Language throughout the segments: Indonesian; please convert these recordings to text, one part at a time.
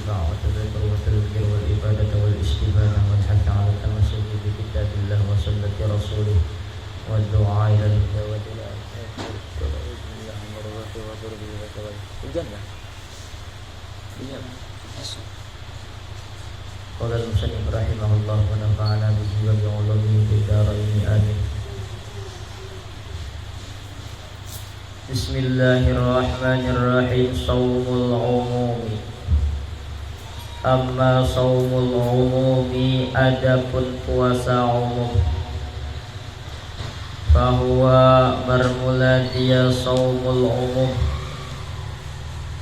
والطاعة والبر والبر والعبادة والاستبانة والحث على التمسك بكتاب الله وسنة رسوله والدعاء إلى الله ودعاء الجنة. قال المصنف رحمه الله ونفعنا به وبعلومه في الدارين آمين. Bismillahirrahmanirrahim. Saumul umumi. Amma saumul umumi, adapun puasa umum, bahwa bermula dia saumul umum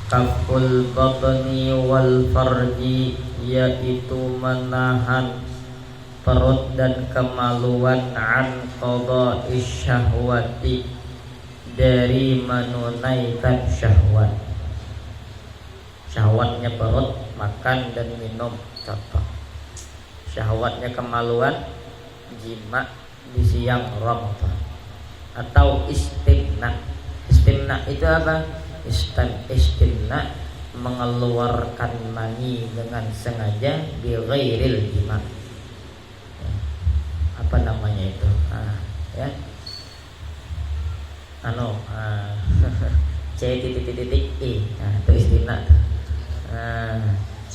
kaful batni wal farji, yaitu menahan perut dan kemaluan, an qada'is syahwati, dari menunaikan syahwat. Syahwatnya perut, makan dan minum, contoh. Syahwatnya kemaluan, jima di siang Ramadan. Atau istimna. Istimna itu apa? Istimna, mengeluarkan mani dengan sengaja, bi ghairil jima. Apa namanya itu? Ya. C titik I, itu istimna.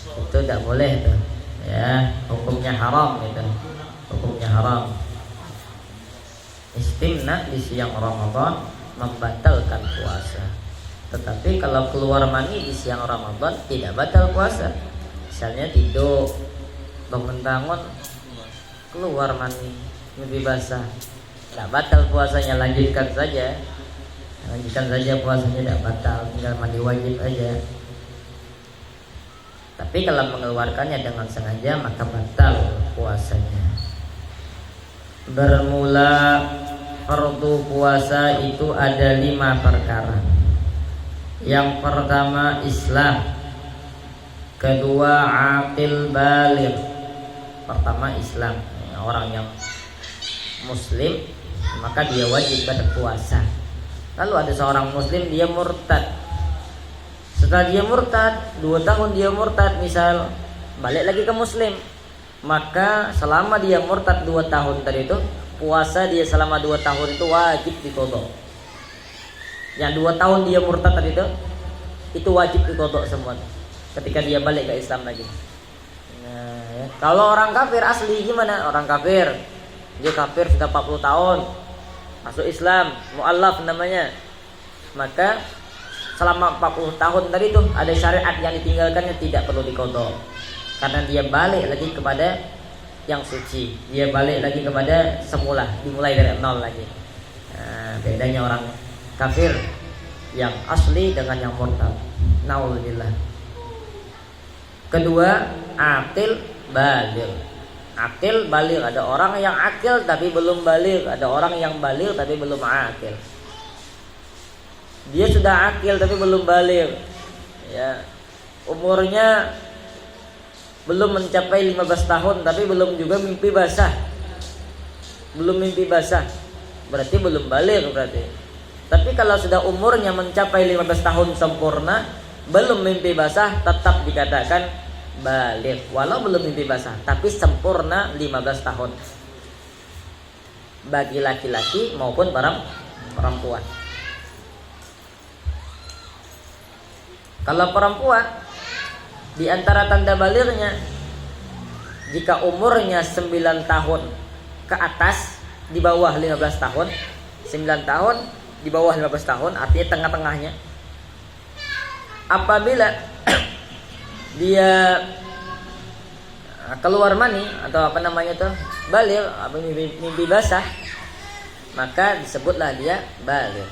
Itu tidak boleh tuh, ya, hukumnya haram itu, hukumnya haram. Istimna di siang Ramadan membatalkan puasa. Tetapi kalau keluar mani di siang Ramadan tidak batal puasa. Misalnya tidur, bangun keluar mani, mimpi basah, tidak batal puasanya, lanjutkan saja puasanya, tidak batal, tinggal mandi wajib aja. Tapi kalau mengeluarkannya dengan sengaja maka batal puasanya. Bermula fardu puasa itu ada 5 perkara. Yang pertama Islam, kedua aqil baligh. Pertama Islam, orang yang muslim maka dia wajib berpuasa. Lalu ada seorang muslim dia murtad. Setelah dia murtad, 2 tahun dia murtad, misal balik lagi ke muslim, maka selama dia murtad 2 tahun tadi itu, puasa dia selama 2 tahun itu wajib diqadha. Yang 2 tahun dia murtad tadi itu wajib diqadha semua ketika dia balik ke Islam lagi. Nah, ya. Kalau orang kafir asli gimana? Orang kafir, dia kafir sudah 40 tahun, masuk Islam, mu'allaf namanya, maka selama 40 tahun tadi itu ada syariat yang ditinggalkannya tidak perlu diqadha, karena dia balik lagi kepada yang suci, dia balik lagi kepada semula, dimulai dari nol lagi. Nah, bedanya orang kafir yang asli dengan yang murtad. Naudzubillah. Kedua, aqil baligh. Akil baligh, ada orang yang akil tapi belum baligh, ada orang yang baligh tapi belum akil. Dia sudah akil tapi belum baligh, ya, umurnya belum mencapai 15 tahun tapi belum juga mimpi basah. Belum mimpi basah berarti belum baligh berarti. Tapi kalau sudah umurnya mencapai 15 tahun sempurna, belum mimpi basah, tetap dikatakan baligh, walau belum mimpi basah tapi sempurna 15 tahun bagi laki-laki maupun perempuan. Kalau perempuan, di antara tanda balighnya, jika umurnya 9 tahun ke atas, di bawah 15 tahun, 9 tahun di bawah 15 tahun artinya tengah-tengahnya. Apabila dia keluar mani atau apa namanya itu baligh, mimpi basah, maka disebutlah dia baligh.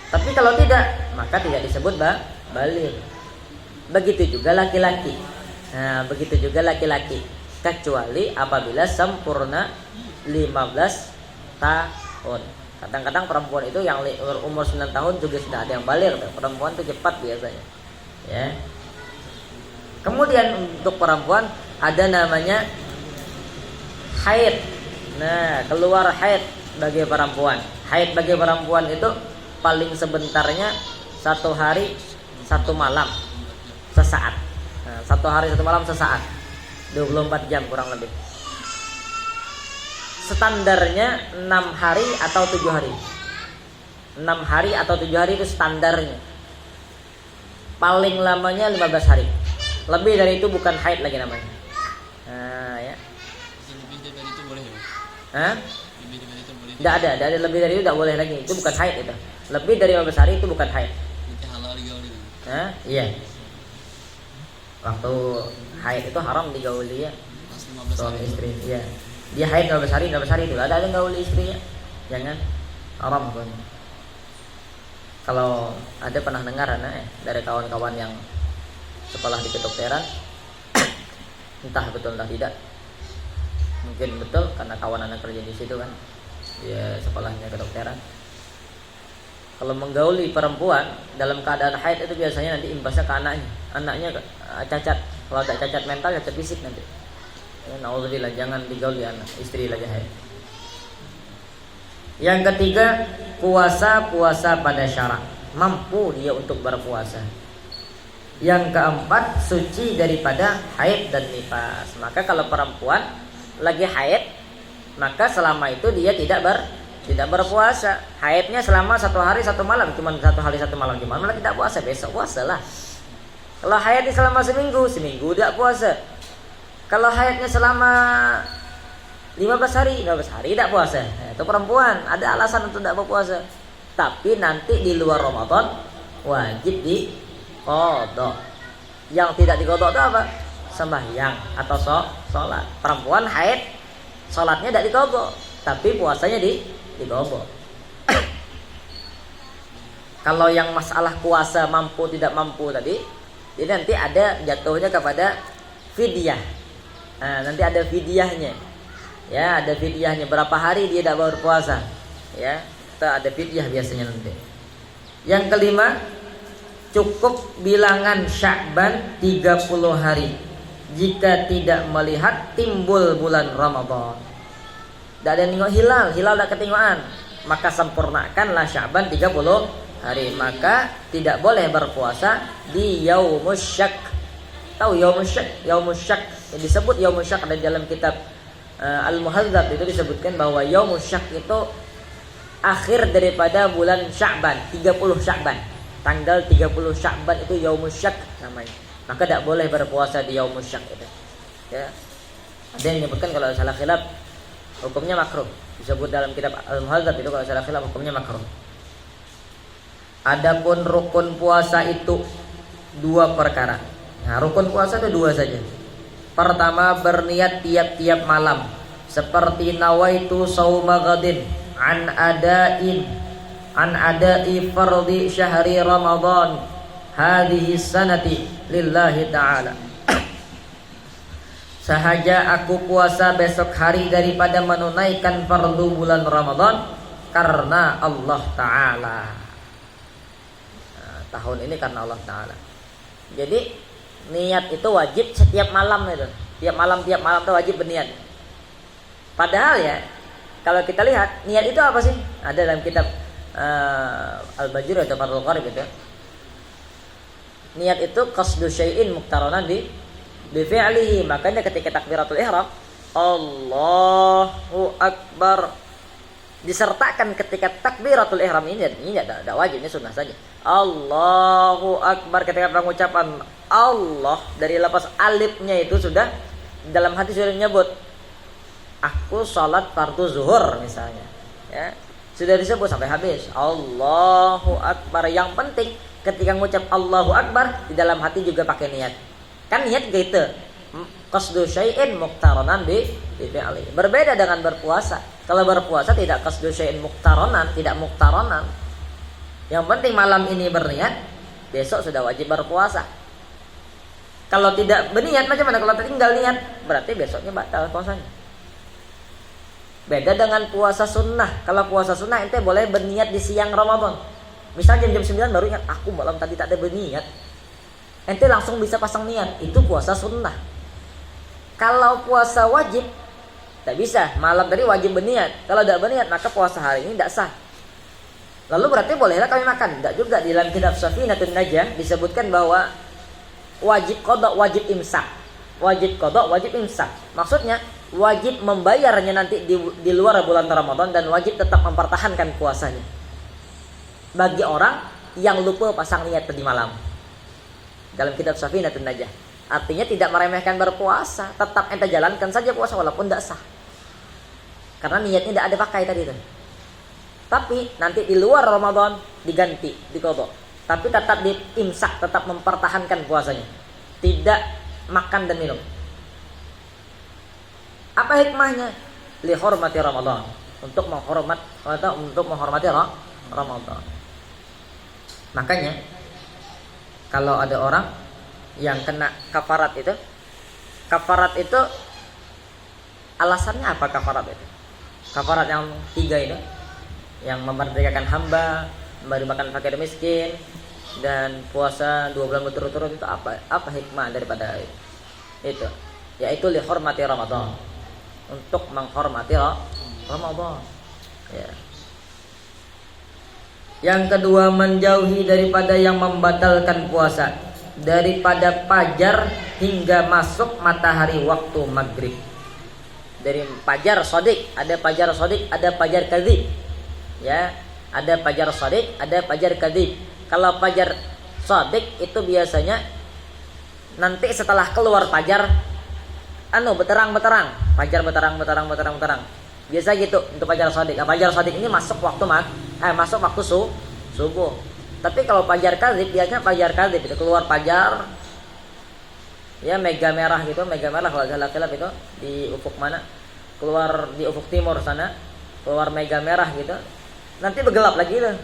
Tapi kalau tidak, maka tidak disebut baligh. Begitu juga laki-laki. Nah, begitu juga laki-laki, kecuali apabila sempurna 15 tahun. Kadang-kadang perempuan itu yang umur 9 tahun juga sudah ada yang baligh. Perempuan itu cepat biasanya, ya. Kemudian untuk perempuan ada namanya haid. Nah, keluar haid bagi perempuan. Haid bagi perempuan itu paling sebentarnya 1 hari 1 malam, sesaat. Nah, 1 hari 1 malam sesaat, 24 jam kurang lebih. Standarnya 6 hari atau 7 hari. 6 hari atau 7 hari itu standarnya. Paling lamanya 15 hari. Lebih dari itu bukan haid lagi namanya. Ya. Lebih dari itu boleh ya? Hah? Lebih dari itu boleh. Tidak ada lebih dari itu tidak boleh lagi. Itu bukan haid itu. Lebih dari 15 hari itu bukan haid. Itu halal digauli. Iya. Waktu haid itu haram digauli ya. Pas 15 Suami hari. istri. Iya. Dia haid 15 hari itu. Ada yang gauli istrinya. Jangan haram pun. Kalau ada pernah dengar dari kawan-kawan yang sekolah di kedokteran, entah betul entah tidak, mungkin betul karena kawan anak kerja di situ kan, dia sekolahnya kedokteran. Kalau menggauli perempuan dalam keadaan haid itu biasanya nanti imbasnya ke anaknya cacat. Kalau ada cacat mental, cacat fisik nanti. Ya, naudzubillah, jangan digauli anak istri lagi haid. Yang ketiga, puasa pada syarak, mampu dia untuk berpuasa. Yang keempat, suci daripada haid dan nifas. Maka kalau perempuan lagi haid, maka selama itu dia tidak berpuasa. Haidnya selama 1 hari 1 malam, cuma 1 hari 1 malam, gimana malah tidak puasa, besok puasalah. Kalau haidnya selama seminggu tidak puasa. Kalau haidnya selama 15 hari tidak puasa. Itu perempuan ada alasan untuk tidak berpuasa. Tapi nanti di luar Ramadan wajib diqadha. Yang tidak diqadha itu apa? Sembahyang atau sholat. Perempuan haid, sholatnya tidak diqadha, tapi puasanya diqadha. Kalau yang masalah puasa mampu tidak mampu tadi, jadi nanti ada jatuhnya kepada fidyah. Nanti ada fidyahnya. Ya, ada fidyahnya, berapa hari dia tidak berpuasa. Ya, kita ada fidyah biasanya nanti. Yang kelima, cukup bilangan Sya'ban 30 hari jika tidak melihat timbul bulan Ramadan. Tidak ada nengok hilal tidak ketinggalan, maka sempurnakanlah Sya'ban 30 hari. Maka tidak boleh berpuasa di Yaumus Syak. Tahu Yaumus Syak? Yaumus Syak yang disebut Yaumus Syak ada dalam kitab Al-Muhadzab, itu disebutkan bahwa Yaumus Syak itu akhir daripada bulan Sya'ban, 30 Sya'ban. Tanggal 30 Sya'ban itu Yaumus Syak namanya. Maka tidak boleh berpuasa di Yaumus Syak itu. Ya. Ada yang menyebutkan kalau salah khilaf hukumnya makruh. Disebut dalam kitab Al-Muhadzab itu kalau salah khilaf hukumnya makruh. Adapun rukun puasa itu 2 perkara. Nah, rukun puasa itu 2 saja. Pertama, berniat tiap-tiap malam seperti nawaitu sauma ghadin an adai fardhi syahri Ramadan hadhihi sanati lillahi ta'ala. Sahaja aku puasa besok hari daripada menunaikan fardu bulan Ramadan karena Allah Ta'ala. Tahun ini karena Allah Ta'ala. Jadi niat itu wajib setiap malam itu. Tiap malam itu wajib berniat. Padahal ya, kalau kita lihat niat itu apa sih? Ada dalam kitab Al-Bajur atau Fathul Qarib itu. Niat itu qasdu syai'in muqtaranan bi fi'lihi. Makanya ketika takbiratul ihram, Allahu Akbar, disertakan ketika takbiratul ihram ini tidak wajib, ini sunnah saja. Allahu Akbar, ketika pengucapan Allah dari lafaz alifnya itu sudah dalam hati sudah menyebut aku sholat fardu zuhur misalnya, ya sudah disebut sampai habis Allahu Akbar. Yang penting ketika mengucap Allahu Akbar di dalam hati juga pakai niat. Kan niat gitu. Qasdu syai'in muqtaranan bi fi'li. Berbeda dengan berpuasa. Kalau berpuasa tidak qasdu syai'in muqtaranan, tidak muqtaranan. Yang penting malam ini berniat, besok sudah wajib berpuasa. Kalau tidak berniat macam mana? Kalau tinggal niat, berarti besoknya batal puasanya. Beda dengan puasa sunnah. Kalau puasa sunnah ente boleh berniat di siang Ramadan. Misalnya jam 9 baru ingat, aku malam tadi tak ada berniat. Ente langsung bisa pasang niat. Itu puasa sunnah. Kalau puasa wajib, tak bisa. Malam tadi wajib berniat. Kalau tidak berniat, maka puasa hari ini tidak sah. Lalu berarti bolehlah kami makan? Tidak juga. Di dalam kitab Safinatun Najah disebutkan bahwa wajib qada, wajib imsak. Wajib qada, wajib imsak. Maksudnya wajib membayarnya nanti di luar bulan Ramadan dan wajib tetap mempertahankan puasanya. Bagi orang yang lupa pasang niat tadi malam. Dalam kitab Safinatun Najah. Artinya tidak meremehkan berpuasa, tetap ente jalankan saja puasa walaupun tidak sah. Karena niatnya tidak ada pakai tadi itu. Tapi nanti di luar Ramadan diganti, diqadha. Tapi tetap diimsak, tetap mempertahankan puasanya. Tidak makan dan minum. Apa hikmahnya? Li hormati Ramadan. Untuk menghormati Ramadan. Makanya kalau ada orang yang kena kafarat itu alasannya apa kafarat itu? Kafarat yang 3 itu, yang memerdekakan hamba, memberi makan fakir miskin, dan puasa 2 bulan berturut-turut itu apa hikmah daripada itu? Yaitu li hormati Ramadan, untuk menghormati Ramadan. Ya. Yang kedua, menjauhi daripada yang membatalkan puasa, daripada fajar hingga masuk matahari waktu maghrib. Dari fajar shadiq, ada fajar shadiq, ada fajar kadzib. Ya, ada fajar shadiq, ada fajar kadzib. Kalau fajar shadiq itu biasanya nanti setelah keluar fajar beterang-beterang, fajar beterang. Biasa gitu untuk fajar shadiq. Fajar shadiq ini masuk waktu masuk waktu subuh. Tapi kalau fajar kadzib biasanya fajar kadzib itu keluar fajar ya mega merah gitu, mega merah kalau gelap-gelap itu di ufuk mana? Keluar di ufuk timur sana, keluar mega merah gitu. Nanti bergelap lagi tuh.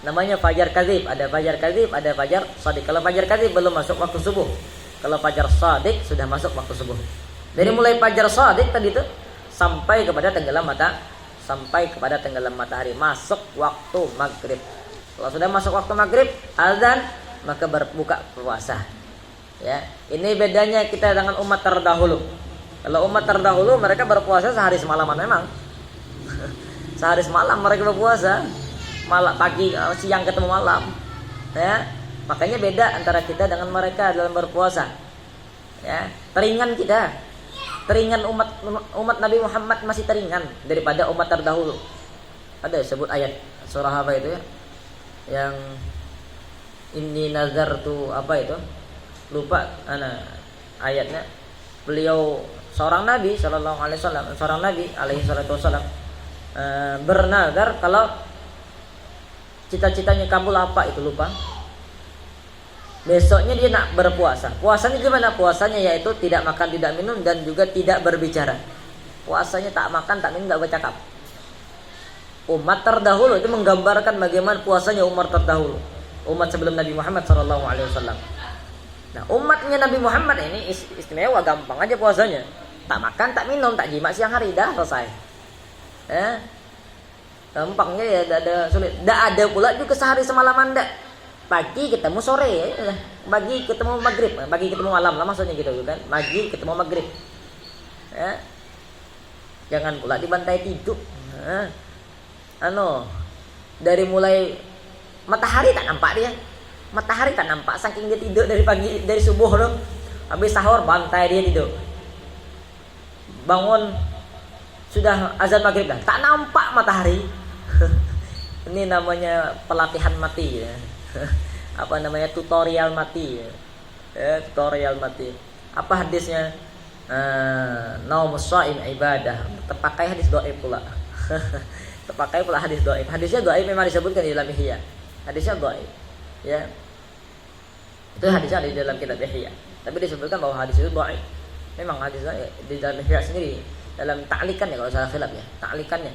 Namanya fajar kadzib, ada fajar kadzib, ada fajar shadiq. Kalau fajar kadzib belum masuk waktu subuh. Kalau fajar shadiq sudah masuk waktu subuh. Dari mulai fajar shadiq tadi itu sampai kepada tenggelam matahari, masuk waktu maghrib. Kalau sudah masuk waktu maghrib, azan, maka berbuka puasa. Ya, ini bedanya kita dengan umat terdahulu. Kalau umat terdahulu mereka berpuasa sehari semalaman memang. Sehari semalam mereka berpuasa. Malam pagi, siang ketemu malam. Ya, makanya beda antara kita dengan mereka dalam berpuasa. Ya, teringan kita. Teringan umat Nabi Muhammad masih teringan daripada umat terdahulu. Ada sebut ayat surah apa itu ya? Yang inni nazartu apa itu? Lupa ayatnya. Beliau seorang nabi sallallahu alaihi wasallam, seorang nabi alaihi salatu wasallam bernazar kalau cita-citanya kabul apa itu lupa. Besoknya dia nak berpuasa. Puasanya gimana? Puasanya yaitu tidak makan, tidak minum dan juga tidak berbicara. Puasanya tak makan, tak minum, tak bercakap. Umat terdahulu itu menggambarkan bagaimana puasanya umat terdahulu, umat sebelum Nabi Muhammad SAW. Nah, umatnya Nabi Muhammad ini istimewa, gampang aja puasanya. Tak makan, tak minum, tak jima siang hari, dah selesai. Gampangnya ya, tidak ada sulit. Tidak ada pula juga sehari semalaman dah. Pagi ketemu sore, pagi ketemu maghrib, pagi ketemu malam lah maksudnya gitu kan. Pagi ketemu maghrib. Jangan pula dibantai tidur. Dari mulai matahari tak nampak dia. Matahari tak nampak saking dia tidur dari pagi, dari subuh tuh. Habis sahur bantai dia tidur. Bangun sudah azan maghrib dah, tak nampak matahari. Ini namanya pelatihan mati ya. Apa namanya, tutorial mati ya. Tutorial mati. Apa hadisnya? Naumus shaim ibadah. Terpakai hadis dhaif pula. Terpakai pula hadis dhaif. Hadisnya dhaif memang disebutkan di dalam Ihya. Hadisnya dhaif. Ya. Itu hadisnya ada di dalam kitab Ihya. Tapi disebutkan bahwa hadis itu dhaif. Memang hadisnya di dalam Ihya sendiri, dalam ta'likannya kalau salah khilaf ya. Ta'likannya.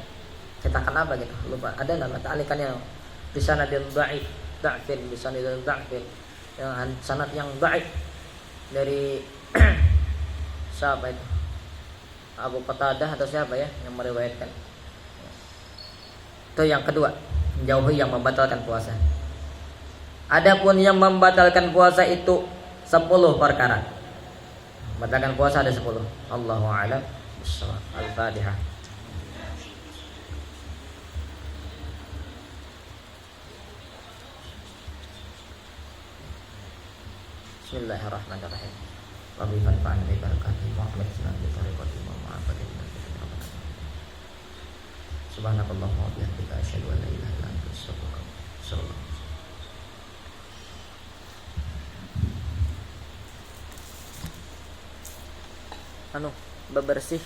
Cetakan apa gitu? Lupa. Ada nama ta'likannya. Di sana dia dhaif. Da'fin, bisa dari da'fin, yang sanad yang baik dari siapa itu, Abu Qatadah atau siapa ya yang meriwayatkan. Itu yang kedua, menjauhi yang membatalkan puasa. Adapun yang membatalkan puasa itu 10 perkara. Membatalkan puasa ada 10. Allahu a'lam bishawab. Al-Fatihah. Bismillahirrahmanirrahim. Rabbi fanfa'na bi barakati Muhammad sallallahu alaihi wasallam wa ma'afatin Subhanakallahumma wa bihamdika asyhadu an la ilaha illa anta astaghfiruka wa atubu ilaik. Anu, bebersih